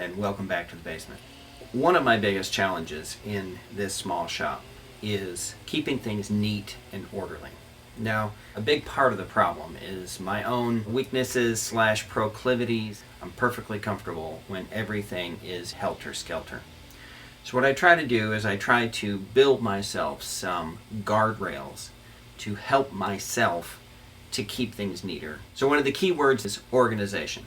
and welcome back to the basement. One of my biggest challenges in this small shop is keeping things neat and orderly. Now, a big part of the problem is my own weaknesses / proclivities. I'm perfectly comfortable when everything is helter-skelter. So what I try to do is I try to build myself some guardrails to help myself to keep things neater. So one of the key words is organization.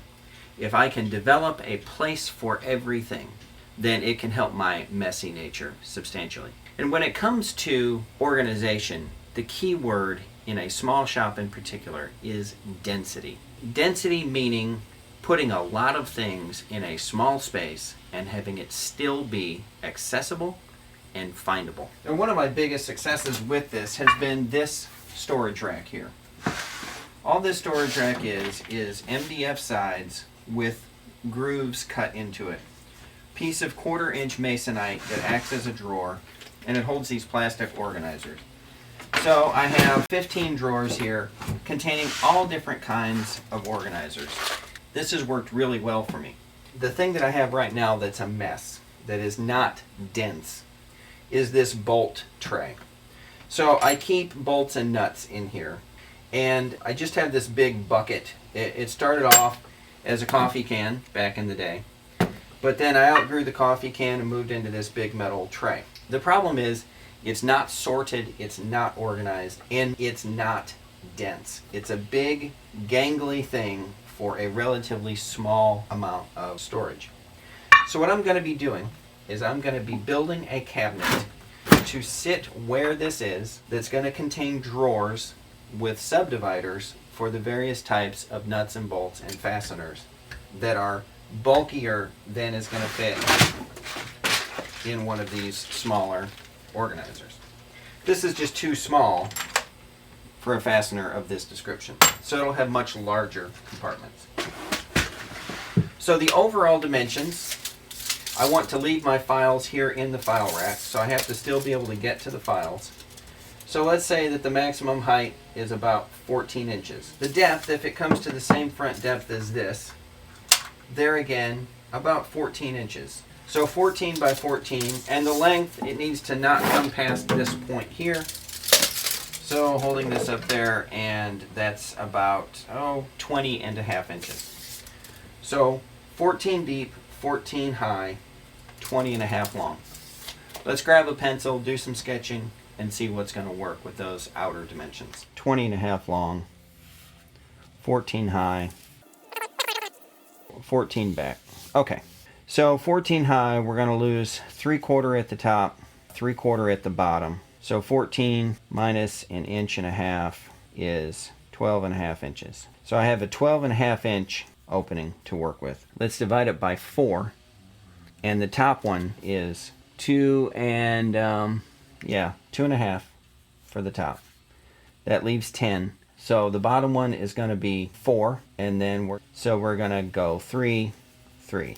If I can develop a place for everything, then it can help my messy nature substantially. And when it comes to organization, the key word in a small shop in particular is density. Density meaning putting a lot of things in a small space and having it still be accessible and findable. And one of my biggest successes with this has been this storage rack here. All this storage rack is MDF sides with grooves cut into it. Piece of 1/4 inch masonite that acts as a drawer, and it holds these plastic organizers. So I have 15 drawers here containing all different kinds of organizers. This has worked really well for me. The thing that I have right now that's a mess, that is not dense, is this bolt tray. So I keep bolts and nuts in here, and I just have this big bucket. It started off as a coffee can back in the day, but then I outgrew the coffee can and moved into this big metal tray. The problem is it's not sorted, it's not organized, and it's not dense. It's a big, gangly thing for a relatively small amount of storage. So what I'm going to be doing is I'm going to be building a cabinet to sit where this is, that's going to contain drawers with subdividers for the various types of nuts and bolts and fasteners that are bulkier than is going to fit in one of these smaller organizers. This is just too small for a fastener of this description, so it'll have much larger compartments. So the overall dimensions, I want to leave my files here in the file rack, so I have to still be able to get to the files. So let's say that the maximum height is about 14 inches. The depth, if it comes to the same front depth as this, there again, about 14 inches. So 14 by 14, and the length, it needs to not come past this point here. So holding this up there, and that's about 20.5 inches. So 14 deep, 14 high, 20.5 long. Let's grab a pencil, do some sketching, and see what's going to work with those outer dimensions. 20.5 long, 14 high, 14 back. Okay, so 14 high, we're going to lose 3/4 at the top, 3/4 at the bottom. So 14 minus 1.5 inches is 12.5 inches. So I have a 12.5 inch opening to work with. Let's divide it by 4, and the top one is 2.5 for the top. That leaves 10. So the bottom one is going to be 4, and then we're going to go 3, 3.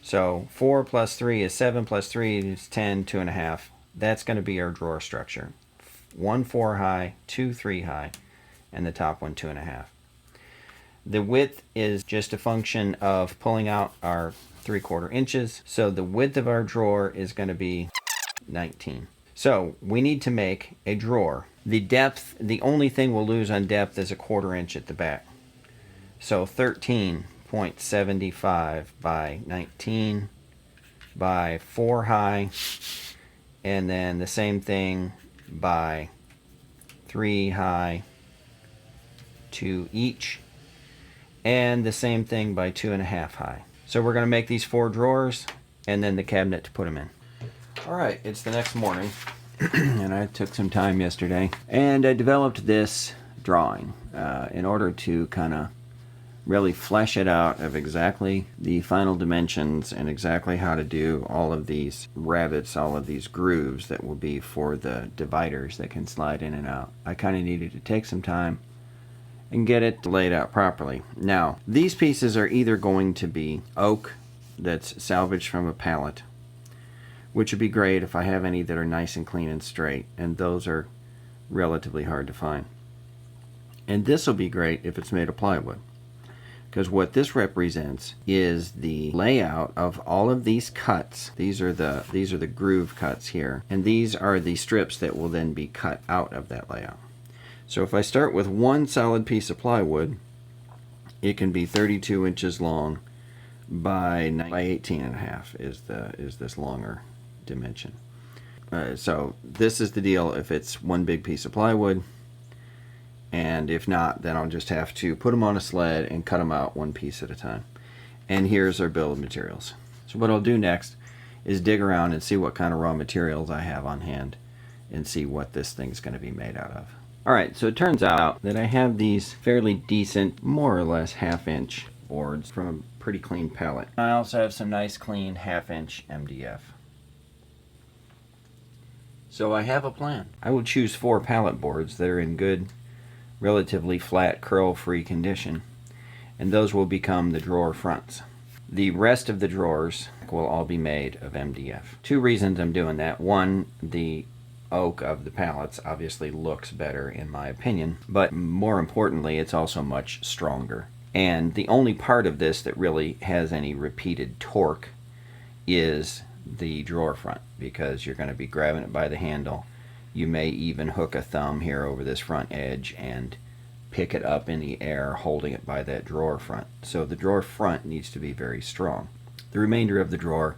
So 4 plus 3 is 7 plus 3 is 10, 2.5. That's going to be our drawer structure. 1 4 high, 2 3 high, and the top one 2.5. The width is just a function of pulling out our 3/4 inches. So the width of our drawer is going to be 19. So we need to make a drawer. The depth, the only thing we'll lose on depth is 1/4 inch at the back. So 13.75 by 19 by 4 high, and then the same thing by 3 high, 2 each, and the same thing by 2.5 high. So we're going to make these 4 drawers and then the cabinet to put them in. Alright, it's the next morning and I took some time yesterday and I developed this drawing in order to kind of really flesh it out of exactly the final dimensions and exactly how to do all of these rivets, all of these grooves that will be for the dividers that can slide in and out. I kind of needed to take some time and get it laid out properly. Now, these pieces are either going to be oak that's salvaged from a pallet, which would be great if I have any that are nice and clean and straight, and those are relatively hard to find. And this will be great if it's made of plywood. because what this represents is the layout of all of these cuts. These are the groove cuts here, and these are the strips that will then be cut out of that layout. So if I start with one solid piece of plywood, it can be 32 inches long by 18.5 is this longer dimension. So this is the deal if it's one big piece of plywood, and if not, then I'll just have to put them on a sled and cut them out one piece at a time. And here's our bill of materials. So what I'll do next is dig around and see what kind of raw materials I have on hand and see what this thing's going to be made out of. Alright, so it turns out that I have these fairly decent, more or less half-inch boards from a pretty clean pallet. I also have some nice clean half-inch MDF. So I have a plan. I will choose 4 pallet boards that are in good, relatively flat, curl-free condition, and those will become the drawer fronts. The rest of the drawers will all be made of MDF. 2 reasons I'm doing that. One, the oak of the pallets obviously looks better in my opinion, but more importantly, it's also much stronger. And the only part of this that really has any repeated torque is the drawer front, because you're going to be grabbing it by the handle. You may even hook a thumb here over this front edge and pick it up in the air holding it by that drawer front. So the drawer front needs to be very strong. The remainder of the drawer,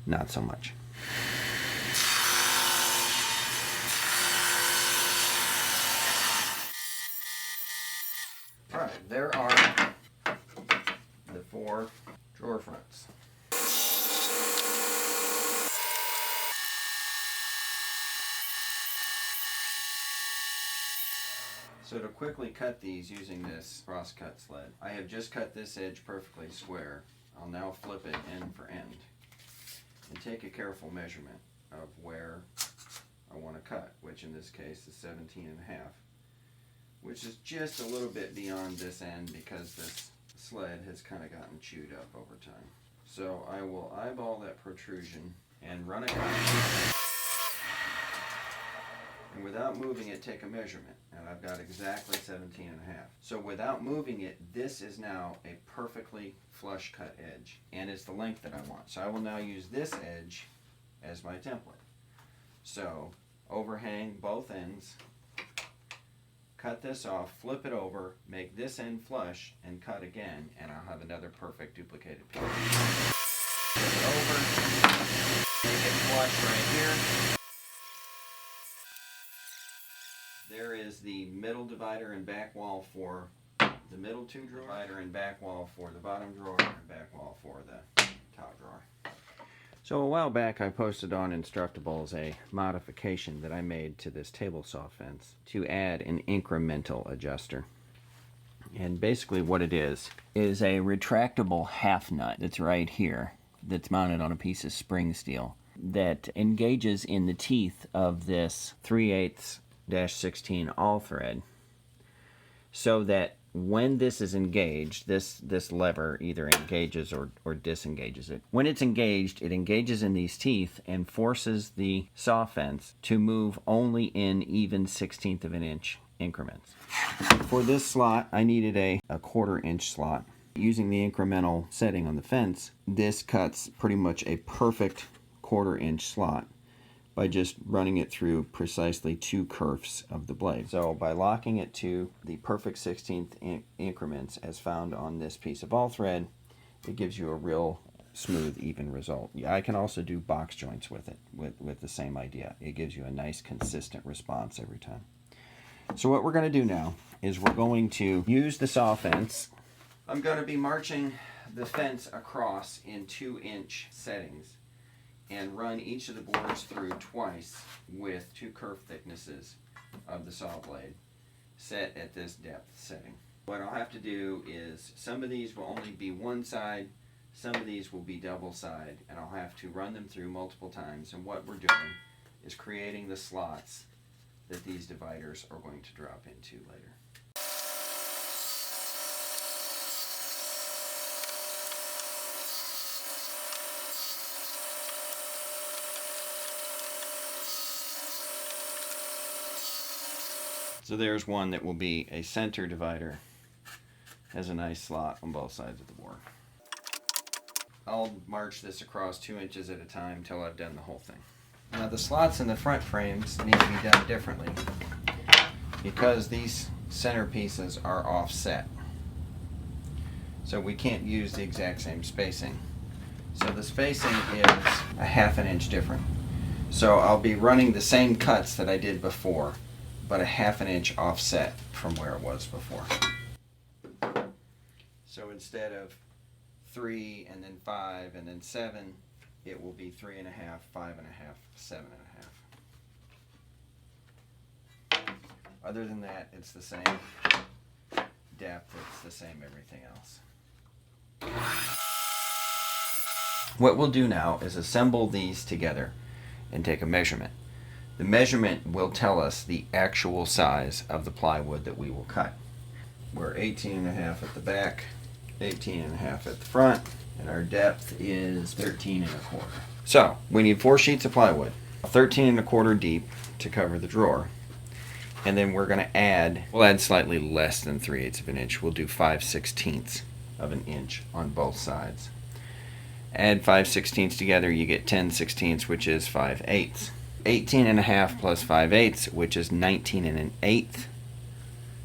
not so much. Alright, there are the 4 drawer fronts. So to quickly cut these using this cross-cut sled, I have just cut this edge perfectly square. I'll now flip it end for end and take a careful measurement of where I want to cut, which in this case is 17.5, which is just a little bit beyond this end because this sled has kind of gotten chewed up over time. So I will eyeball that protrusion and run a cut. And without moving it, take a measurement. And I've got exactly 17.5. So without moving it, this is now a perfectly flush cut edge. And it's the length that I want. So I will now use this edge as my template. So overhang both ends, cut this off, flip it over, make this end flush, and cut again, and I'll have another perfect duplicated piece. Flip it over, make it flush right here. There is the middle divider and back wall for the middle 2 drawers, divider and back wall for the bottom drawer, and back wall for the top drawer. So a while back I posted on Instructables a modification that I made to this table saw fence to add an incremental adjuster. And basically what it is a retractable half nut that's right here, that's mounted on a piece of spring steel, that engages in the teeth of this 3/8-16 all thread, so that when this is engaged, this lever either engages or disengages it. When it's engaged, it engages in these teeth and forces the saw fence to move only in even 1/16 of an inch increments. For this slot, I needed a 1/4 inch slot. Using the incremental setting on the fence, this cuts pretty much a perfect 1/4 inch slot by just running it through precisely 2 kerfs of the blade. So by locking it to the perfect 1/16 increments as found on this piece of all thread, it gives you a real smooth, even result. I can also do box joints with it, with the same idea. It gives you a nice, consistent response every time. So what we're going to do now is we're going to use the saw fence. I'm going to be marching the fence across in 2-inch settings and run each of the boards through twice with 2 kerf thicknesses of the saw blade set at this depth setting. What I'll have to do is some of these will only be one side, some of these will be double side, and I'll have to run them through multiple times. And what we're doing is creating the slots that these dividers are going to drop into later. So there's one that will be a center divider has a nice slot on both sides of the bore. I'll march this across 2 inches at a time until I've done the whole thing. Now the slots in the front frames need to be done differently because these center pieces are offset. So we can't use the exact same spacing. So the spacing is a 1/2 inch different. So I'll be running the same cuts that I did before, but a 1/2 inch offset from where it was before. So instead of 3 and then 5 and then 7, it will be 3.5, 5.5, 7.5. Other than that, it's the same depth, it's the same everything else. What we'll do now is assemble these together and take a measurement. The measurement will tell us the actual size of the plywood that we will cut. We're 18.5 at the back, 18.5 at the front, and our depth is 13.25. So we need 4 sheets of plywood, 13.25 deep to cover the drawer. And then we'll add slightly less than 3/8 of an inch. We'll do 5/16 of an inch on both sides. Add 5/16 together, you get 10/16, which is 5/8. 18.5 plus 5/8, which is 19.125.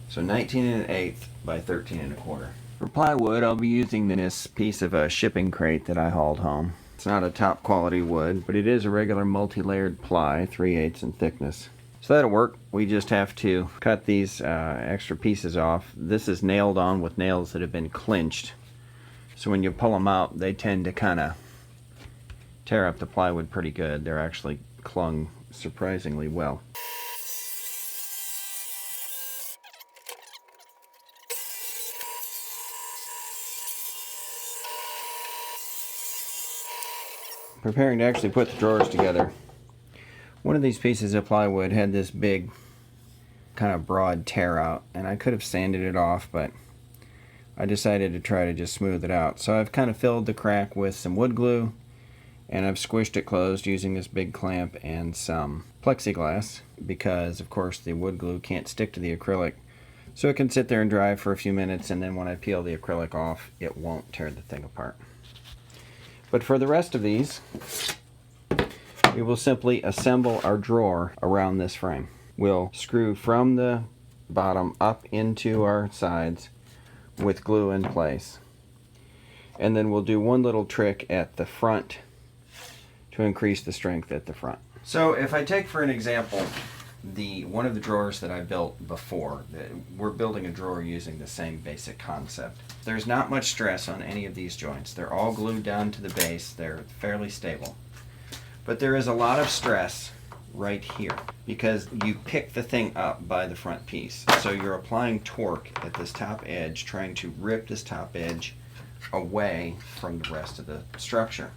So 19.125 by 13.25. For plywood, I'll be using this piece of a shipping crate that I hauled home. It's not a top quality wood, but it is a regular multi-layered ply, 3/8 in thickness. So that'll work. We just have to cut these extra pieces off. This is nailed on with nails that have been clinched. So when you pull them out, they tend to kind of tear up the plywood pretty good. They're actually clung surprisingly well. Preparing to actually put the drawers together. One of these pieces of plywood had this big kind of broad tear out, and I could have sanded it off, but I decided to try to just smooth it out. So I've kind of filled the crack with some wood glue, and I've squished it closed using this big clamp and some plexiglass, because of course the wood glue can't stick to the acrylic. So it can sit there and dry for a few minutes, and then when I peel the acrylic off, it won't tear the thing apart. But for the rest of these, we will simply assemble our drawer around this frame. We'll screw from the bottom up into our sides with glue in place. And then we'll do one little trick at the front to increase the strength at the front. So if I take for an example one of the drawers that I built before, we're building a drawer using the same basic concept. There's not much stress on any of these joints. They're all glued down to the base. They're fairly stable. But there is a lot of stress right here because you pick the thing up by the front piece. So you're applying torque at this top edge, trying to rip this top edge away from the rest of the structure.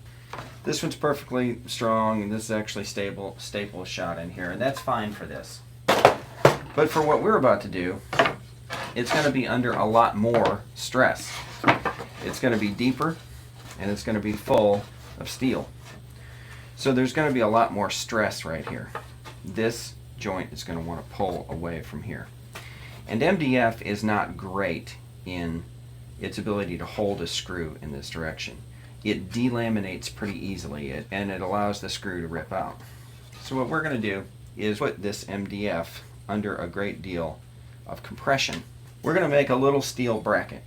This one's perfectly strong, and this is actually staple shot in here, and that's fine for this. But for what we're about to do, it's going to be under a lot more stress. It's going to be deeper, and it's going to be full of steel. So there's going to be a lot more stress right here. This joint is going to want to pull away from here. And MDF is not great in its ability to hold a screw in this direction. It delaminates pretty easily, and it allows the screw to rip out. So what we're going to do is put this MDF under a great deal of compression. We're going to make a little steel bracket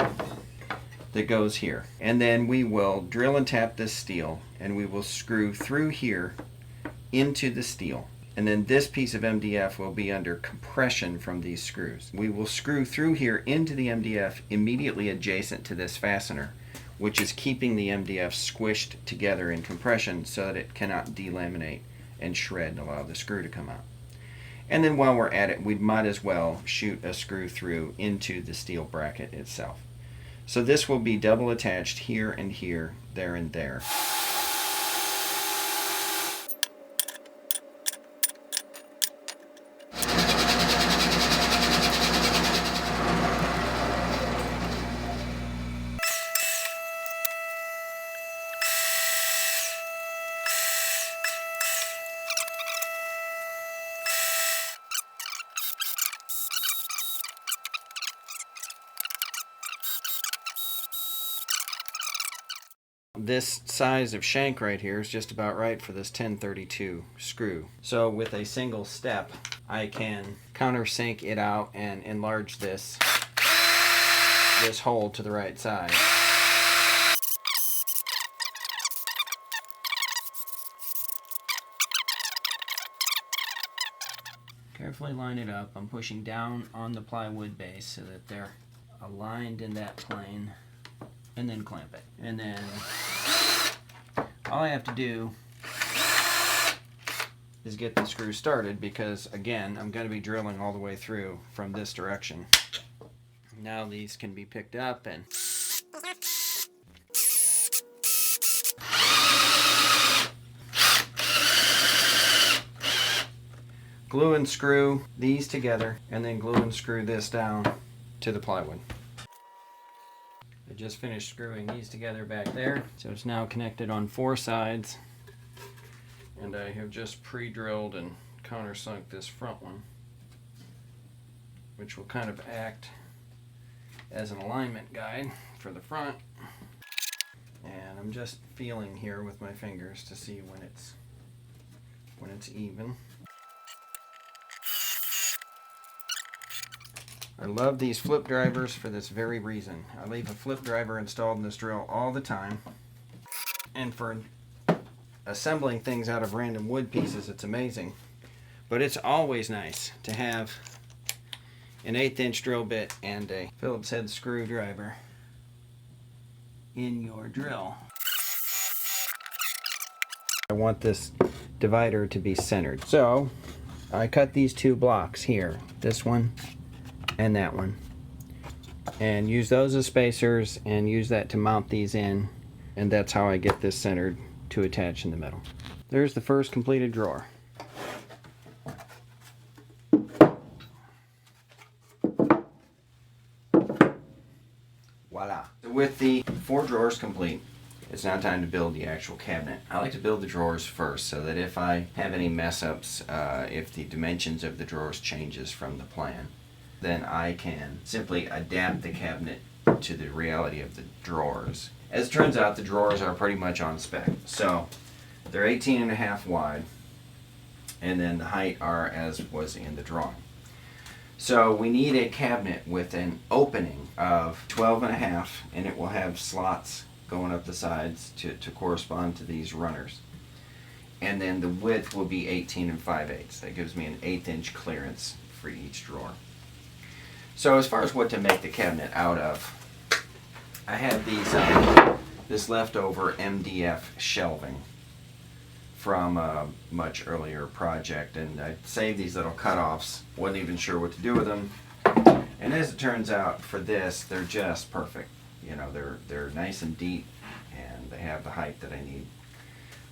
that goes here, and then we will drill and tap this steel, and we will screw through here into the steel, and then this piece of MDF will be under compression from these screws. We will screw through here into the MDF immediately adjacent to this fastener, which is keeping the MDF squished together in compression so that it cannot delaminate and shred and allow the screw to come out. And then while we're at it, we might as well shoot a screw through into the steel bracket itself. So this will be double attached here and here, there and there. this size of shank right here is just about right for this 1032 screw. So with a single step, I can countersink it out and enlarge this hole to the right size. Carefully line it up. I'm pushing down on the plywood base so that they're aligned in that plane, and then clamp it. And then all I have to do is get the screw started, because again, I'm going to be drilling all the way through from this direction. Now these can be picked up and glue and screw these together, and then glue and screw this down to the plywood. I just finished screwing these together back there, so it's now connected on 4 sides, and I have just pre-drilled and countersunk this front one, which will kind of act as an alignment guide for the front. And I'm just feeling here with my fingers to see when it's even. I love these flip drivers for this very reason. I leave a flip driver installed in this drill all the time. And for assembling things out of random wood pieces, it's amazing. But it's always nice to have an 1/8 inch drill bit and a Phillips head screwdriver in your drill. I want this divider to be centered. So I cut these 2 blocks here, this one and that one, and use those as spacers and use that to mount these in, and that's how I get this centered to attach in the middle. There's the first completed drawer. Voila. With the 4 drawers complete, it's now time to build the actual cabinet. I like to build the drawers first so that if I have any mess ups, if the dimensions of the drawers changes from the plan, then I can simply adapt the cabinet to the reality of the drawers. As it turns out, the drawers are pretty much on spec. So they're 18.5 wide, and then the height are as was in the drawing. So we need a cabinet with an opening of 12.5, and it will have slots going up the sides to correspond to these runners. And then the width will be 18 5/8. That gives me an 1/8 inch clearance for each drawer. So as far as what to make the cabinet out of, I had these this leftover MDF shelving from a much earlier project, and I saved these little cutoffs. Wasn't even sure what to do with them, and as it turns out, for this, they're just perfect. You know, they're nice and deep, and they have the height that I need.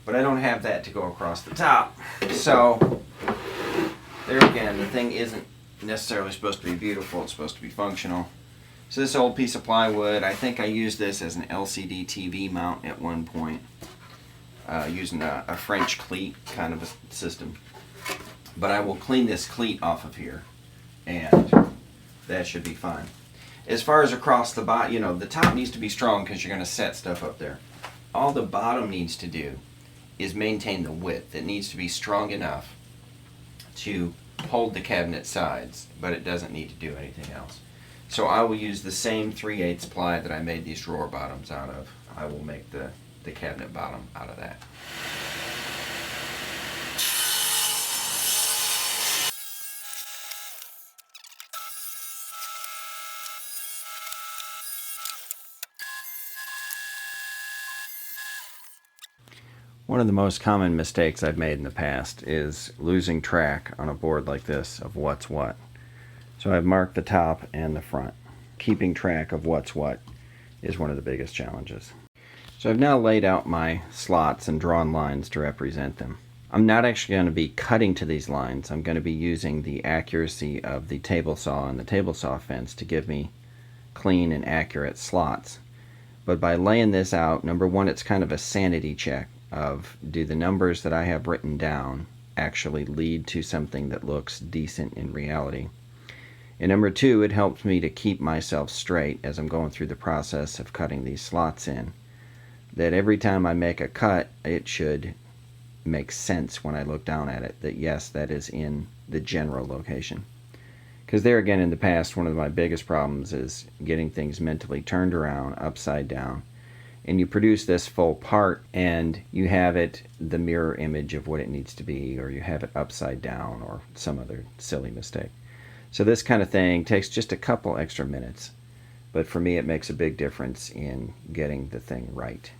But I don't have that to go across the top, so there again, the thing isn't necessarily supposed to be beautiful, it's supposed to be functional. So this old piece of plywood, I think I used this as an LCD TV mount at one point, using a French cleat kind of a system. But I will clean this cleat off of here, and that should be fine. As far as across the bottom, you know, the top needs to be strong because you're going to set stuff up there. All the bottom needs to do is maintain the width. It needs to be strong enough to hold the cabinet sides, but it doesn't need to do anything else. So I will use the same 3/8 ply that I made these drawer bottoms out of. I will make the cabinet bottom out of that. One of the most common mistakes I've made in the past is losing track on a board like this of what's what. So I've marked the top and the front. Keeping track of what's what is one of the biggest challenges. So I've now laid out my slots and drawn lines to represent them. I'm not actually going to be cutting to these lines. I'm going to be using the accuracy of the table saw and the table saw fence to give me clean and accurate slots. But by laying this out, number one, it's kind of a sanity check of, do the numbers that I have written down actually lead to something that looks decent in reality? And number two, it helps me to keep myself straight as I'm going through the process of cutting these slots in. that every time I make a cut, it should make sense when I look down at it, that yes, that is in the general location. Because there again, in the past, one of my biggest problems is getting things mentally turned around, upside down. And you produce this full part and you have it the mirror image of what it needs to be, or you have it upside down, or some other silly mistake. So this kind of thing takes just a couple extra minutes. But for me, it makes a big difference in getting the thing right.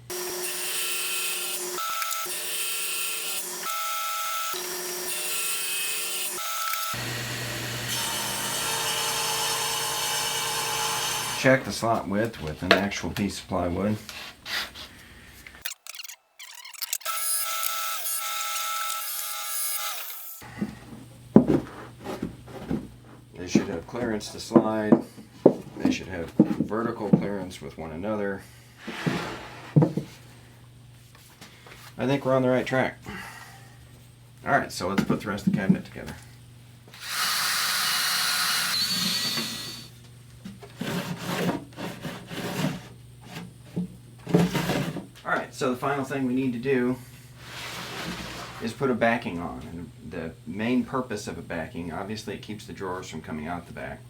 Check the slot width with an actual piece of plywood. They should have clearance to slide. They should have vertical clearance with one another. I think we're on the right track. Alright, so let's put the rest of the cabinet together. Alright, so the final thing we need to do is put a backing on. And the main purpose of a backing, obviously it keeps the drawers from coming out the back,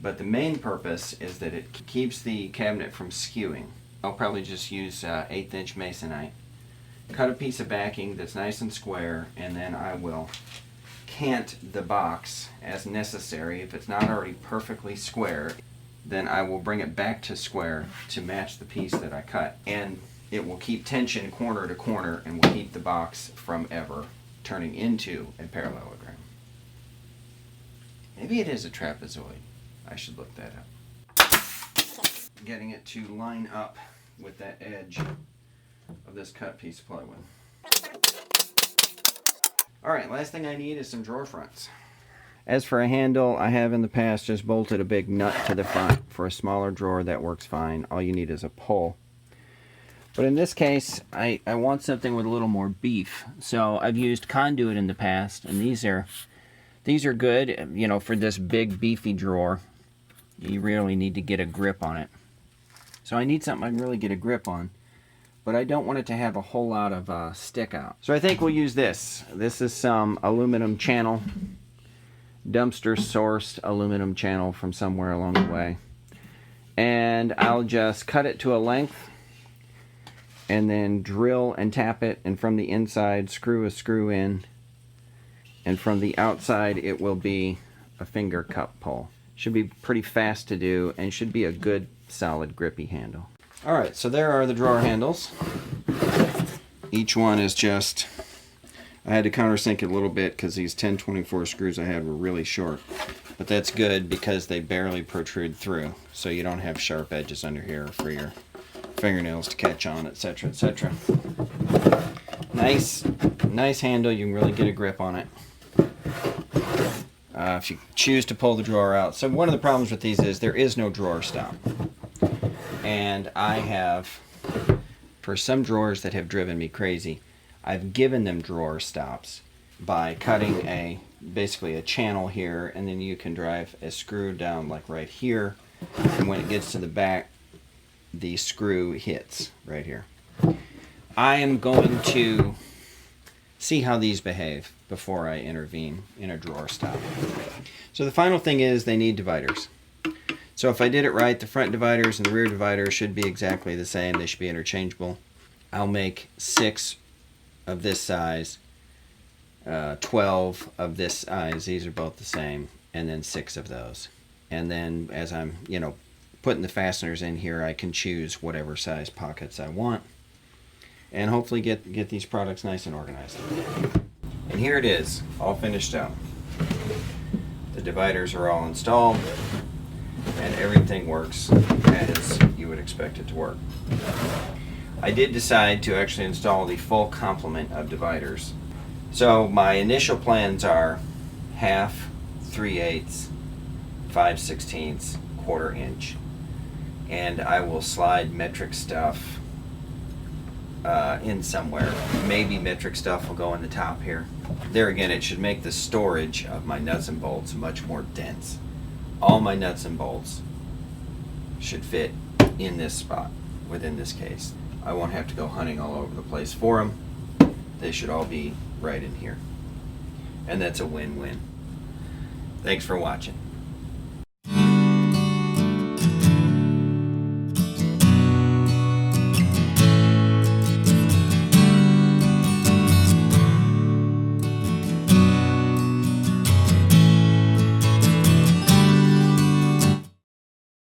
but the main purpose is that it keeps the cabinet from skewing. I'll probably just use 1/8 inch masonite. Cut a piece of backing that's nice and square, and then I will cant the box as necessary. If it's not already perfectly square, then I will bring it back to square to match the piece that I cut. And it will keep tension corner to corner and will keep the box from ever turning into a parallelogram. Maybe it is a trapezoid. I should look that up. Getting it to line up with that edge of this cut piece of plywood. Alright, last thing I need is some drawer fronts. As for a handle, I have in the past just bolted a big nut to the front. For a smaller drawer, that works fine. All you need is a pull. But in this case, I want something with a little more beef. So I've used conduit in the past, and these are good, you know, for this big beefy drawer. You really need to get a grip on it. So I need something I can really get a grip on, but I don't want it to have a whole lot of stick out. So I think we'll use this. This is some aluminum channel, dumpster sourced aluminum channel from somewhere along the way. And I'll just cut it to a length, and then drill and tap it, and from the inside screw a screw in, and from the outside it will be a finger cup pull. Should be pretty fast to do and should be a good solid grippy handle. Alright, so there are the drawer handles. Each one is just, I had to countersink it a little bit because these 1024 screws I had were really short, but that's good because they barely protrude through, so you don't have sharp edges under here for your fingernails to catch on, etc., etc. Nice handle. You can really get a grip on it if you choose to pull the drawer out. So one of the problems with these is there is no drawer stop, and I have, for some drawers that have driven me crazy, I've given them drawer stops by cutting basically a channel here, and then you can drive a screw down like right here, and when it gets to the back, the screw hits right here. I am going to see how these behave before I intervene in a drawer stop. So the final thing is they need dividers. So if I did it right, the front dividers and the rear dividers should be exactly the same. They should be interchangeable. I'll make 6 of this size, 12 of this size. These are both the same, and then 6 of those. And then as I'm, putting the fasteners in here, I can choose whatever size pockets I want, and hopefully get these products nice and organized. And here it is, all finished out. The dividers are all installed, and everything works as you would expect it to work. I did decide to actually install the full complement of dividers. So my initial plans are 1/2, 3/8, 5/16, 1/4 inch. And I will slide metric stuff in somewhere. Maybe metric stuff will go in the top here. There again, it should make the storage of my nuts and bolts much more dense. All my nuts and bolts should fit in this spot within this case. I won't have to go hunting all over the place for them. They should all be right in here. And that's a win-win. Thanks for watching.